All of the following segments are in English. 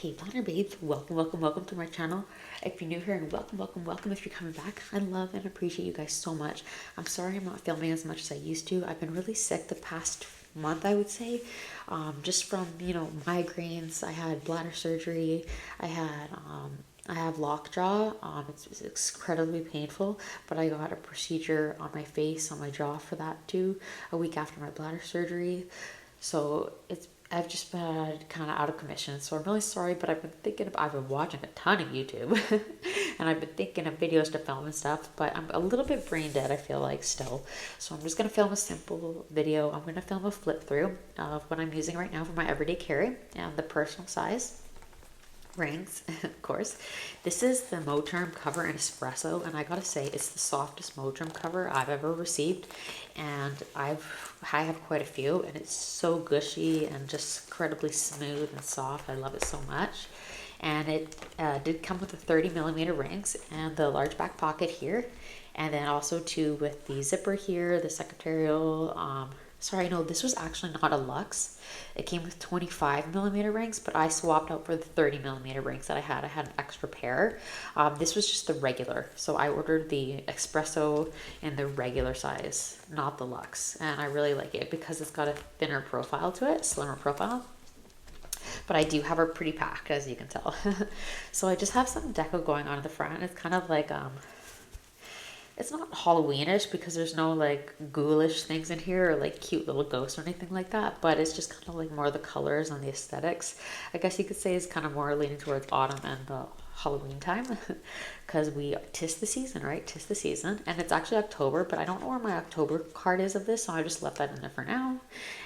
Hey Planner Babes, welcome to my channel. If you're new here, and welcome if you're coming back. I love and appreciate you guys so much. I'm sorry I'm not filming as much as I used to. I've been really sick the past month, I would say, just from, migraines. I had bladder surgery. I have lockjaw. It's incredibly painful, but I got a procedure on my face, on my jaw for that too, a week after my bladder surgery. So I've just been kind of out of commission. So I'm really sorry, but I've been watching a ton of YouTube and I've been thinking of videos to film and stuff, but I'm a little bit brain dead, I feel like, still. So I'm just going to film a simple video. I'm going to film a flip through of what I'm using right now for my everyday carry and the personal size rings, of course. This is the Moterm cover in Espresso, and I gotta say, it's the softest Moterm cover I've ever received, and I have quite a few, and it's so gushy and just incredibly smooth and soft. I love it so much. And it did come with the 30mm rings and the large back pocket here, and then also too with the zipper here, the secretarial. Sorry, no, this was actually not a luxe. It came with 25mm rings, but I swapped out for the 30mm rings that I had. I had an extra pair. This was just the regular. So I ordered the espresso in the regular size, not the luxe. And I really like it because it's got a thinner profile to it, slimmer profile. But I do have a pretty pack, as you can tell. So I just have some deco going on in the front. It's kind of like it's not Halloweenish because there's no like ghoulish things in here or like cute little ghosts or anything like that, but it's just kind of like more the colors and the aesthetics. I guess you could say it's kind of more leaning towards autumn and the Halloween time because tis the season, right? Tis the season, and it's actually October, but I don't know where my October card is of this, so I just left that in there for now.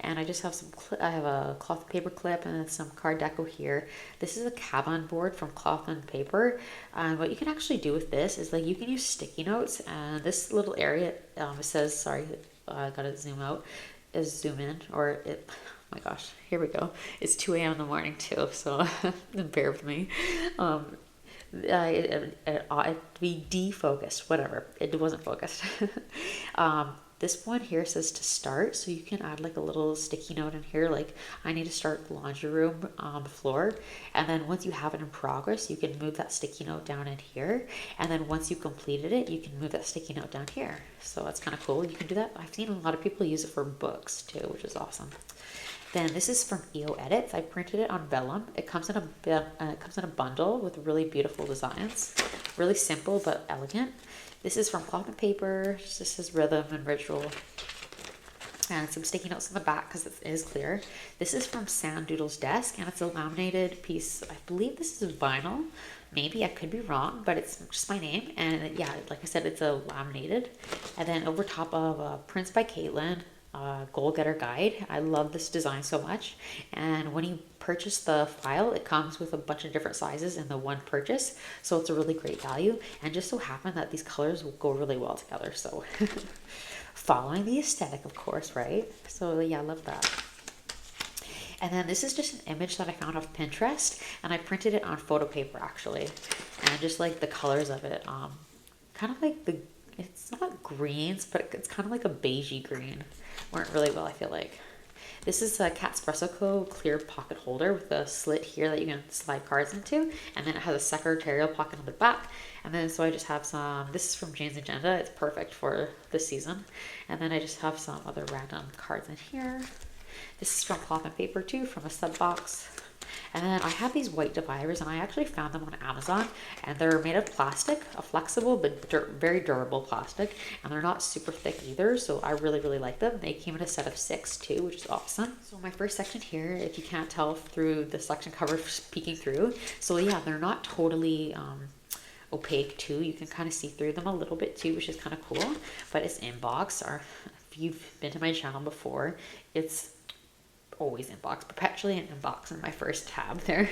And I just have I have a cloth paper clip and some card deco here. This is a Kanban board from Cloth and Paper. What you can actually do with this is like you can use sticky notes, and this little area, it says, sorry, I gotta zoom out, is zoom in, or it, oh my gosh, here we go. It's 2 a.m. in the morning too, so bear with me. It be defocused, whatever. It wasn't focused. This one here says to start, so you can add like a little sticky note in here, like I need to start the laundry room floor, and then once you have it in progress, you can move that sticky note down in here, and then once you completed it, you can move that sticky note down here. So that's kind of cool. You can do that. I've seen a lot of people use it for books too, which is awesome. Then this is from EO Edits. I printed it on vellum. It comes in a bundle with really beautiful designs, really simple but elegant. This is from Cloth and Paper. This is Rhythm and Ritual, and some sticky notes on the back because it is clear. This is from Sand Doodle's desk, and it's a laminated piece. I believe this is vinyl. Maybe I could be wrong, but it's just my name. And yeah, like I said, it's a laminated. And then over top of Prints by Caitlin, Goal Getter Guide. I love this design so much. And when you purchase the file, it comes with a bunch of different sizes in the one purchase. So it's a really great value. And just so happened that these colors will go really well together. So following the aesthetic, of course, right? So yeah, I love that. And then this is just an image that I found off Pinterest, and I printed it on photo paper actually. And just like the colors of it, kind of like it's not greens, but it's kind of like a beigey green. Weren't really well, I feel like. This is a Cat Espresso Co. clear pocket holder with a slit here that you can slide cards into, and then it has a secretarial pocket on the back. And then so I just have some, this is from Jane's Agenda, it's perfect for this season. And then I just have some other random cards in here. This is from Cloth and Paper too, from a sub box. And then I have these white dividers, and I actually found them on Amazon, and they're made of plastic, a flexible but very durable plastic, and they're not super thick either, so I really like them. They came in a set of 6 too, which is awesome. So my first section here, if you can't tell through the selection cover peeking through, so yeah, they're not totally opaque too. You can kind of see through them a little bit too, which is kind of cool, but it's inbox, or if you've been to my channel before, it's always inbox, perpetually an inbox in my first tab there,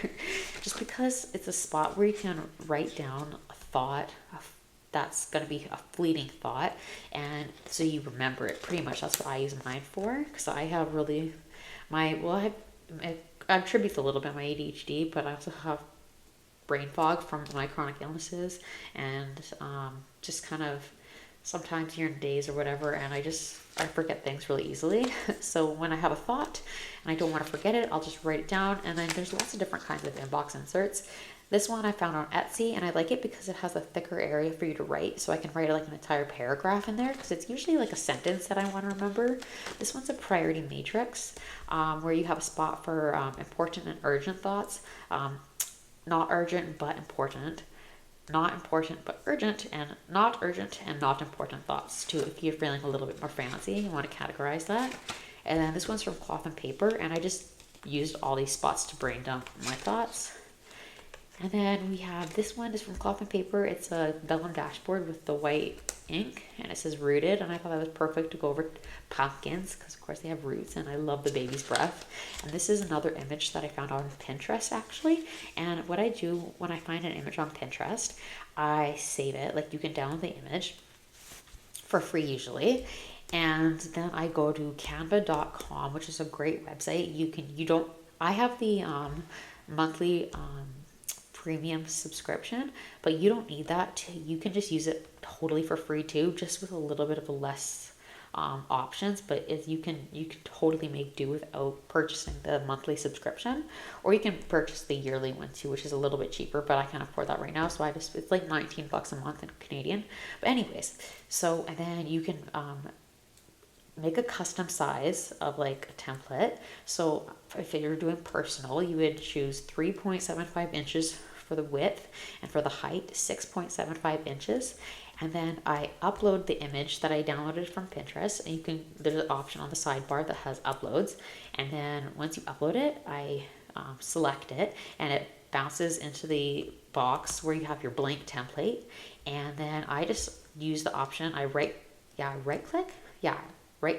just because it's a spot where you can write down a thought that's going to be a fleeting thought, and so you remember it. Pretty much that's what I use mine for, because I have really I attribute a little bit my ADHD, but I also have brain fog from my chronic illnesses, and just kind of sometimes during days or whatever, and I forget things really easily. So when I have a thought and I don't want to forget it, I'll just write it down. And then there's lots of different kinds of inbox inserts. This one I found on Etsy, and I like it because it has a thicker area for you to write, so I can write like an entire paragraph in there, because it's usually like a sentence that I want to remember. This one's a priority matrix, where you have a spot for important and urgent thoughts, not urgent but important, not important but urgent, and not urgent and not important thoughts too. If you're feeling a little bit more fancy, you want to categorize that. And then this one's from Cloth and Paper, and I just used all these spots to brain dump my thoughts. And then we have this one is from Cloth and Paper. It's a vellum dashboard with the white ink, and it says rooted, and I thought that was perfect to go over pumpkins, because of course they have roots, and I love the baby's breath. And this is another image that I found on Pinterest actually. And what I do when I find an image on Pinterest, I save it. Like, you can download the image for free usually, and then I go to canva.com, which is a great website. I have the monthly premium subscription, but you don't need that. You can just use it totally for free too, just with a little bit of less options. But you can totally make do without purchasing the monthly subscription, or you can purchase the yearly one too, which is a little bit cheaper, but I can't afford that right now, so it's like 19 bucks a month in Canadian. But anyways, and then you can make a custom size of like a template. So if you're doing personal, you would choose 3.75 inches for the width, and for the height 6.75 inches. And then I upload the image that I downloaded from Pinterest, and there's an option on the sidebar that has uploads. And then once you upload it, I select it, and it bounces into the box where you have your blank template. And then I just use the option, right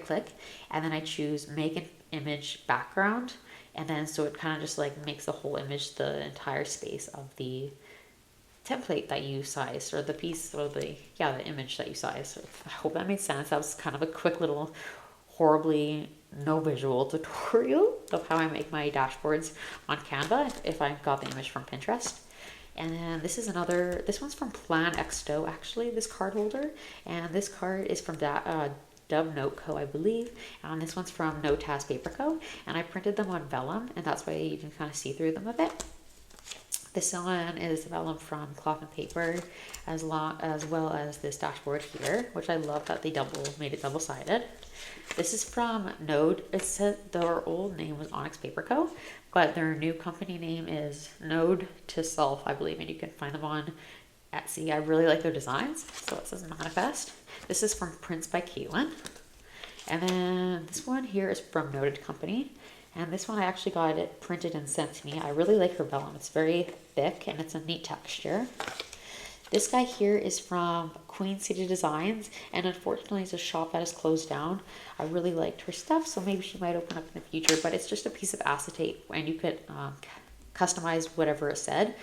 click, and then I choose make an image background. And then so it kind of just like makes the whole image the entire space of the template that you sized, or the piece, or the image that you sized. So I hope that made sense. That was kind of a quick little, horribly no visual tutorial of how I make my dashboards on Canva if I got the image from Pinterest. And then this one's from Plan Exto actually, this card holder. And this card is from Dove Note Co, I believe, and this one's from Notaz Paper Co, and I printed them on vellum, and that's why you can kind of see through them a bit. This one is vellum from Cloth and Paper, as well as this dashboard here, which I love that they made it double-sided. This is from Node. It said their old name was Onyx Paper Co, but their new company name is Node to Self, I believe, and you can find them on Etsy. I really like their designs. So it says Manifest. This is from Prints by Caitlin. And then this one here is from Noted Company. And this one I actually got it printed and sent to me. I really like her vellum. It's very thick and it's a neat texture. This guy here is from Queen City Designs, and unfortunately it's a shop that is closed down. I really liked her stuff, so maybe she might open up in the future, but it's just a piece of acetate, and you could customize whatever it said.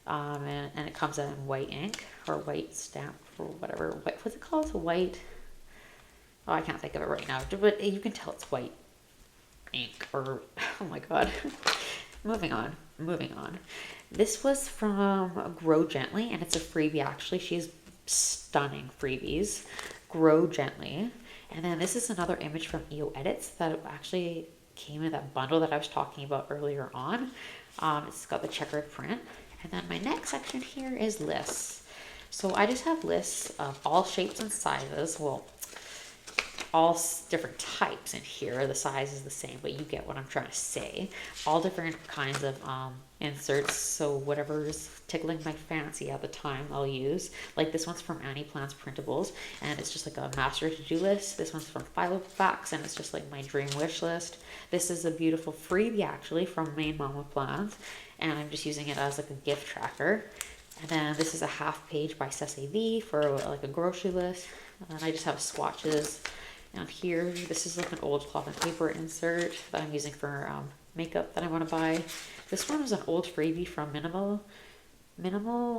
And it comes out in white ink, or white stamp, or whatever. What's it called? White. Oh, I can't think of it right now. But you can tell it's white ink. Or oh my god. Moving on. This was from Grow Gently, and it's a freebie actually. She has stunning freebies. Grow Gently. And then this is another image from EO Edits that actually came in that bundle that I was talking about earlier on. It's got the checkered print. And then my next section here is lists. So I just have lists of all shapes and sizes. Well, all different types in here. The size is the same, but you get what I'm trying to say. All different kinds of inserts. So whatever's tickling my fancy at the time, I'll use. Like this one's from Annie Plans Printables, and it's just like a master to-do list. This one's from Filofax, and it's just like my dream wish list. This is a beautiful freebie actually from Main Mama Plans, and I'm just using it as like a gift tracker. And then this is a half page by CCV for like a grocery list. And then I just have swatches down here. This is like an old Cloth and Paper insert that I'm using for makeup that I want to buy. This one was an old freebie from Minimal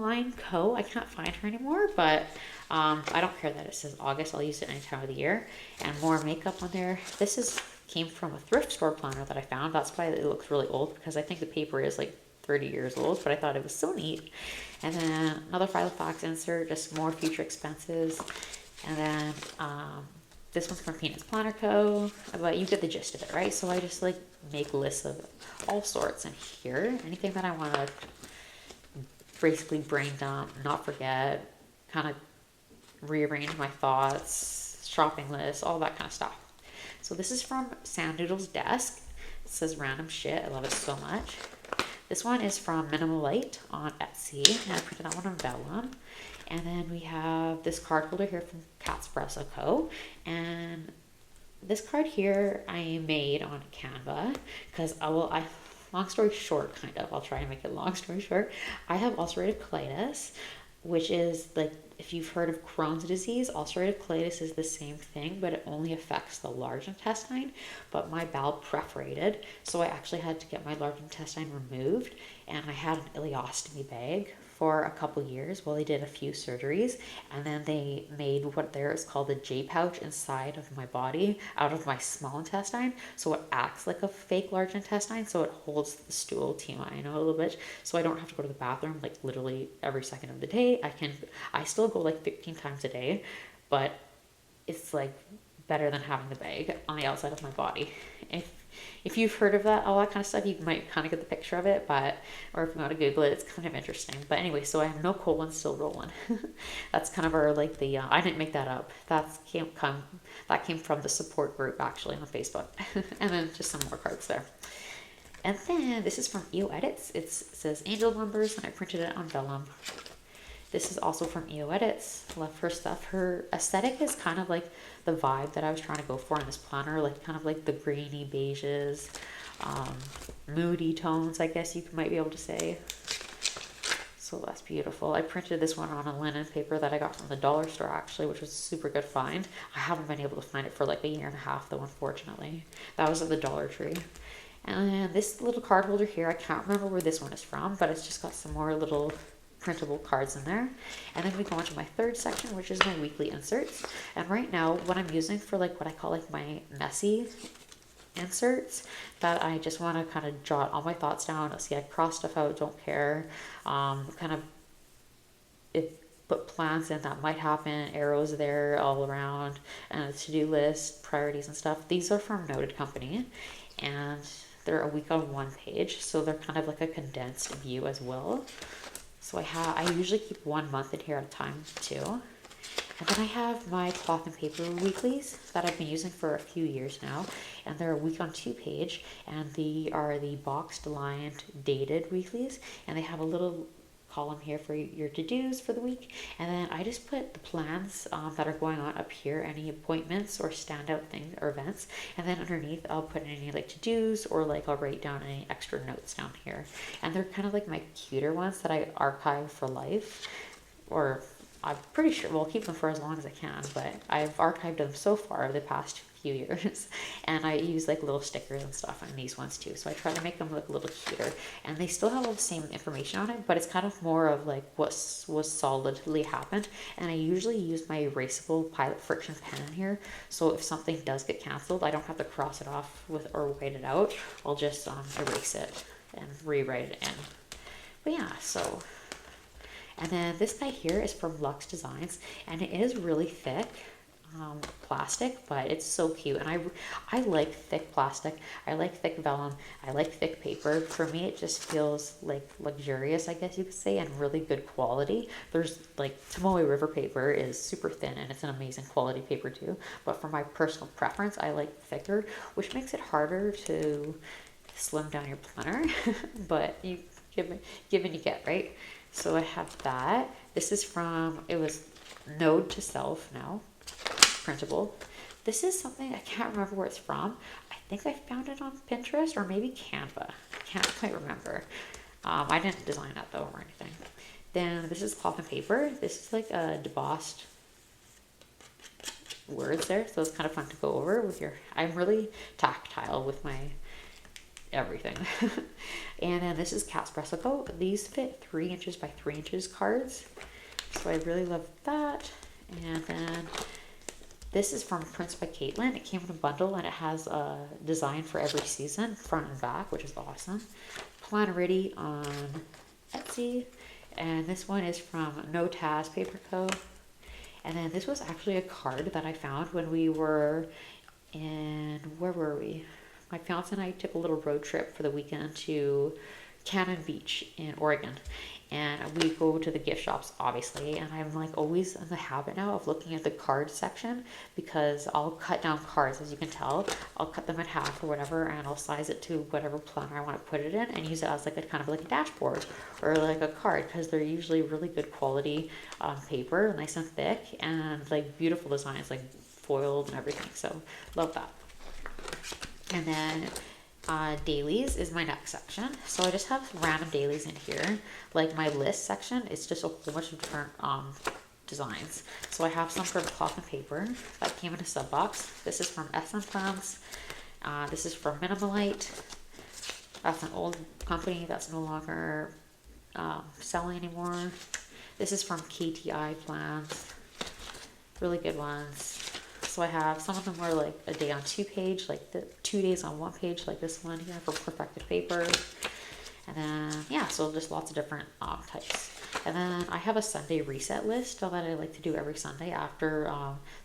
Line Co. I cannot find her anymore, but I don't care that it says August. I'll use it any time of the year. And more makeup on there. This came from a thrift store planner that I found. That's why it looks really old, because I think the paper is like 30 years old, but I thought it was so neat. And then another Filofax insert, just more future expenses. And then this one's from Peanuts Planner Co. But you get the gist of it, right? So I just like make lists of all sorts. And here, anything that I want to basically brain dump, not forget, kind of rearrange my thoughts, shopping lists, all that kind of stuff. So this is from Sam Noodle's desk. It says random shit. I love it so much. This one is from Minimal Light on Etsy, and I printed that one on vellum. And then we have this card holder here from Espresso Co. And this card here I made on Canva because long story short, kind of, I'll try and make it long story short. I have ulcerative colitis, which is like, if you've heard of Crohn's disease, ulcerative colitis is the same thing, but it only affects the large intestine. But my bowel perforated, so I actually had to get my large intestine removed, and I had an ileostomy bag for a couple years while they did a few surgeries, and then they made what there is called a J pouch inside of my body out of my small intestine, so it acts like a fake large intestine, so it holds the stool TMI a little bit, so I don't have to go to the bathroom like literally every second of the day. I still go like 15 times a day, but it's like better than having the bag on the outside of my body. If you've heard of that, all that kind of stuff, you might kind of get the picture of it, or if you want to Google it, it's kind of interesting. But anyway, so I have no colon, still rolling. That's kind of our, like, I didn't make that up. That came from the support group, actually, on Facebook. And then just some more cards there. And then this is from EO Edits. It says Angel Numbers, and I printed it on vellum. This is also from EO Edits. Love her stuff. Her aesthetic is kind of like the vibe that I was trying to go for in this planner, like kind of like the grainy beiges, moody tones, I guess you might be able to say. So that's beautiful. I printed this one on a linen paper that I got from the dollar store, actually, which was a super good find. I haven't been able to find it for like a year and a half, though, unfortunately. That was at the Dollar Tree. And this little card holder here, I can't remember where this one is from, but it's just got some more little printable cards in there. And then we go on to my third section, which is my weekly inserts. And right now, what I'm using for like what I call like my messy inserts, that I just want to kind of jot all my thoughts down. See, I cross stuff out, don't care. Kind of put plans in that might happen, arrows there all around, and a to-do list, priorities and stuff. These are from Noted Company, and they're a week on one page, so they're kind of like a condensed view as well. So I usually keep 1 month in here at a time too. And then I have my cloth and paper weeklies that I've been using for a few years now. And they're a week on 2 page. And they are the boxed, lined, dated weeklies. And they have a little column here for your to-dos for the week. And then I just put the plans that are going on up here, any appointments or standout things or events. And then underneath I'll put any like to-dos, or like I'll write down any extra notes down here. And they're kind of like my cuter ones that I archive for life, or I'm pretty sure we'll keep them for as long as I can, but I've archived them so far the past few years. And I use like little stickers and stuff on these ones too, so I try to make them look a little cuter, and they still have all the same information on it, but it's kind of more of like what was solidly happened. And I usually use my erasable Pilot Friction pen in here, so if something does get canceled, I don't have to cross it off or write it out. I'll just erase it and rewrite it in. But yeah, so. And then this guy here is from Luxe Designs, and it is really thick plastic, but it's so cute. And I like thick plastic. I like thick vellum. I like thick paper. For me, it just feels like luxurious, I guess you could say, and really good quality. There's like Tomoe River paper is super thin, and it's an amazing quality paper too. But for my personal preference, I like thicker, which makes it harder to slim down your planner. But you give and you get, right? So I have that. This is it was Node to Self now, printable. This is something I can't remember where it's from. I think I found it on Pinterest or maybe Canva. I can't quite remember. I didn't design that though or anything. Then this is cloth and paper. This is like a debossed words there, so it's kind of fun to go over with I'm really tactile with my everything. And then this is Espresso Co. These fit 3 inches by 3 inches cards, so I really love that. And then this is from Prints by Caitlin. It came in a bundle, and it has a design for every season, front and back, which is awesome. Plannerity on Etsy. And this one is from No Taz Paper Co. And then this was actually a card that I found when we were in, where were we? My fiance and I took a little road trip for the weekend to Cannon Beach in Oregon. And we go to the gift shops, obviously, and I'm like always in the habit now of looking at the card section because I'll cut down cards, as you can tell. I'll cut them in half or whatever, and I'll size it to whatever planner I want to put it in and use it as like a kind of like a dashboard or like a card, because they're usually really good quality paper, nice and thick, and like beautiful designs, like foiled and everything. So love that. And then dailies is my next section. So I just have random dailies in here. Like my list section, it's just a whole bunch of different designs. So I have some from cloth and paper that came in a sub box. This is from SM Plans. This is from Minimalite. That's an old company that's no longer selling anymore. This is from KTI Plans. Really good ones. So I have, some of them were like a day on 2 page, like the 2 days on 1 page, like this one here for perfected paper. And then, yeah, so just lots of different types. And then I have a Sunday reset list that I like to do every Sunday after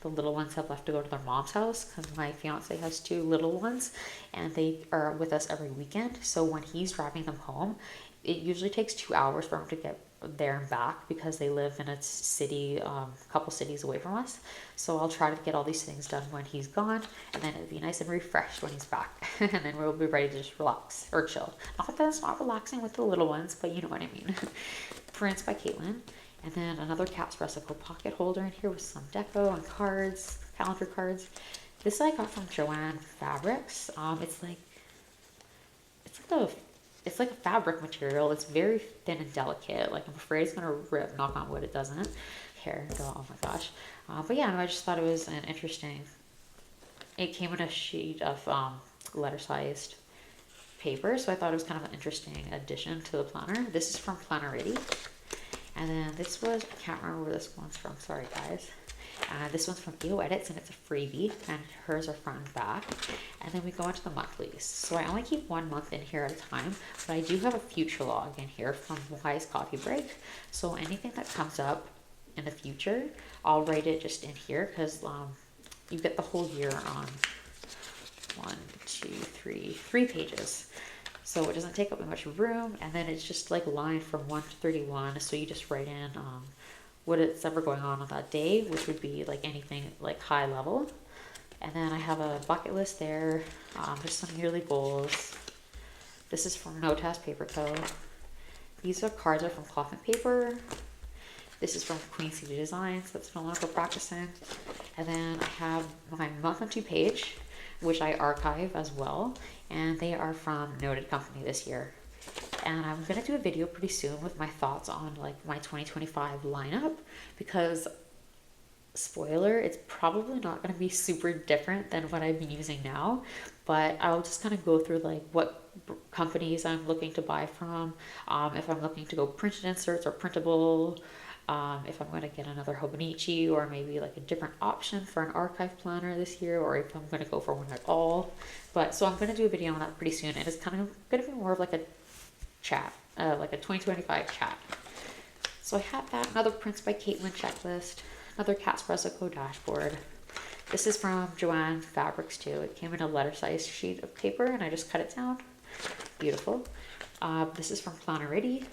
the little ones have left to go to their mom's house, because my fiance has 2 little ones and they are with us every weekend. So when he's driving them home, it usually takes 2 hours for him to get there and back because they live in a city, a couple cities away from us. So I'll try to get all these things done when he's gone, and then it'll be nice and refreshed when he's back. And then we'll be ready to just relax or chill. Not that it's not relaxing with the little ones, but you know what I mean. Prints by Caitlin. And then another Espresso pocket holder in here with some deco and cards, calendar cards. This I got from Joanne Fabrics. It's like a fabric material. It's very thin and delicate. Like, I'm afraid it's gonna rip. Knock on wood, it doesn't. Here, oh my gosh. But yeah, no, I just thought it was an interesting. It came in a sheet of letter-sized paper, so I thought it was kind of an interesting addition to the planner. This is from Plannerity, and then this was, I can't remember where this one's from. Sorry, guys. This one's from EO Edits, and it's a freebie, and hers are front and back. And then we go into the monthlies. So I only keep 1 month in here at a time, but I do have a future log in here from Wise Coffee Break. So anything that comes up in the future, I'll write it just in here, because you get the whole year on 3 pages. So it doesn't take up much room, and then it's just like lined from 1 to 31. So you just write in what it's ever going on that day, which would be like anything like high level. And then I have a bucket list there. There's some yearly goals. This is from No Task Paper Co. These cards are from Cloth and Paper. This is from Queen City Designs. That's no longer practicing. And then I have my month on 2 page, which I archive as well. And they are from Noted Company this year. And I'm going to do a video pretty soon with my thoughts on like my 2025 lineup, because spoiler, it's probably not going to be super different than what I've been using now, but I'll just kind of go through like what companies I'm looking to buy from, if I'm looking to go printed inserts or printable, if I'm going to get another Hobonichi or maybe like a different option for an archive planner this year, or if I'm going to go for one at all. But so I'm going to do a video on that pretty soon, and it's kind of going to be more of like a chat, like a 2025 chat. So I have that, another Prints by Caitlin checklist, another Espresso Co dashboard. This is from Joanne Fabrics too. It came in a letter-sized sheet of paper, and I just cut it down. Beautiful. This is from Plannerity.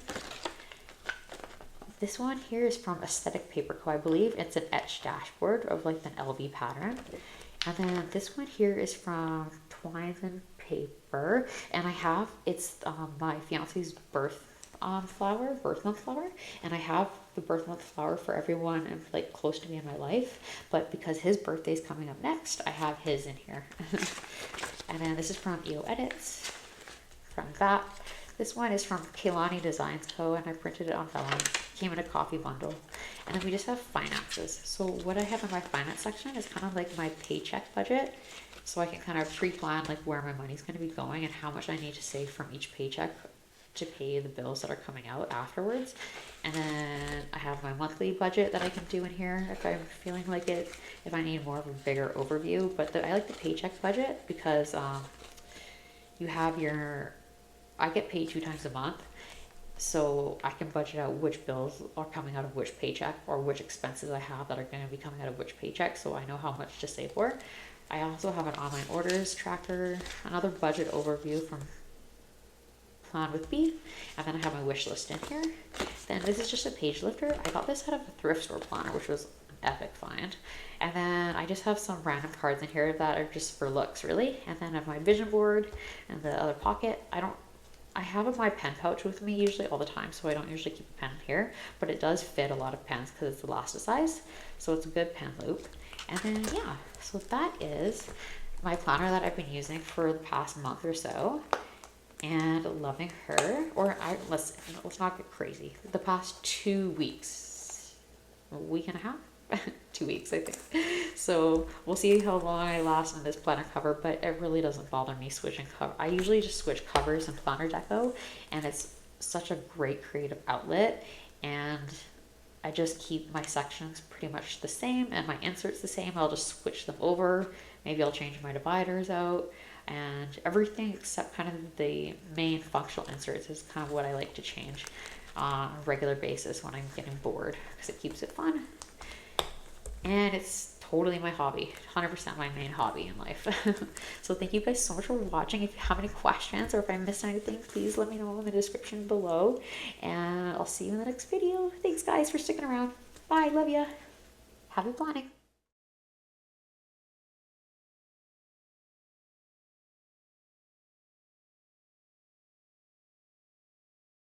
This one here is from Aesthetic Paper Co. I believe it's an etched dashboard of like an LV pattern. And then this one here is from Twines and Paper, and I have, it's my fiance's birth month flower, and I have the birth month flower for everyone and like close to me in my life, but because his birthday is coming up next, I have his in here. And then this is from EO Edits, from that. This one is from Kaylani Designs Co. and I printed it on vellum. Came in a coffee bundle. And then we just have finances. So what I have in my finance section is kind of like my paycheck budget. So I can kind of pre-plan like where my money's going to be going and how much I need to save from each paycheck to pay the bills that are coming out afterwards. And then I have my monthly budget that I can do in here if I'm feeling like it, if I need more of a bigger overview. But I like the paycheck budget because you have your, I get paid 2 times a month. so I can budget out which bills are coming out of which paycheck, or which expenses I have that are going to be coming out of which paycheck, so I know how much to save for. I also have an online orders tracker, another budget overview from Plan with Beef, and then I have my wish list in here. Then this is just a page lifter. I got this out of a thrift store planner, which was an epic find. And then I just have some random cards in here that are just for looks, really. And then I have my vision board and the other pocket. I have my pen pouch with me usually all the time, so I don't usually keep a pen here, but it does fit a lot of pens because it's elasticized, so it's a good pen loop. And then yeah, so that is my planner that I've been using for the past month or so, and loving her. Let's not get crazy. The past 2 weeks, a week and a half. 2 weeks, I think. So we'll see how long I last in this planner cover, but it really doesn't bother me switching cover. I usually just switch covers in planner deco, and it's such a great creative outlet, and I just keep my sections pretty much the same and my inserts the same. I'll just switch them over. Maybe I'll change my dividers out, and everything except kind of the main functional inserts is kind of what I like to change on a regular basis when I'm getting bored, because it keeps it fun. And it's totally my hobby, 100% my main hobby in life. So thank you guys so much for watching. If you have any questions or if I missed anything, please let me know in the description below. And I'll see you in the next video. Thanks guys for sticking around. Bye, love ya. Happy planning.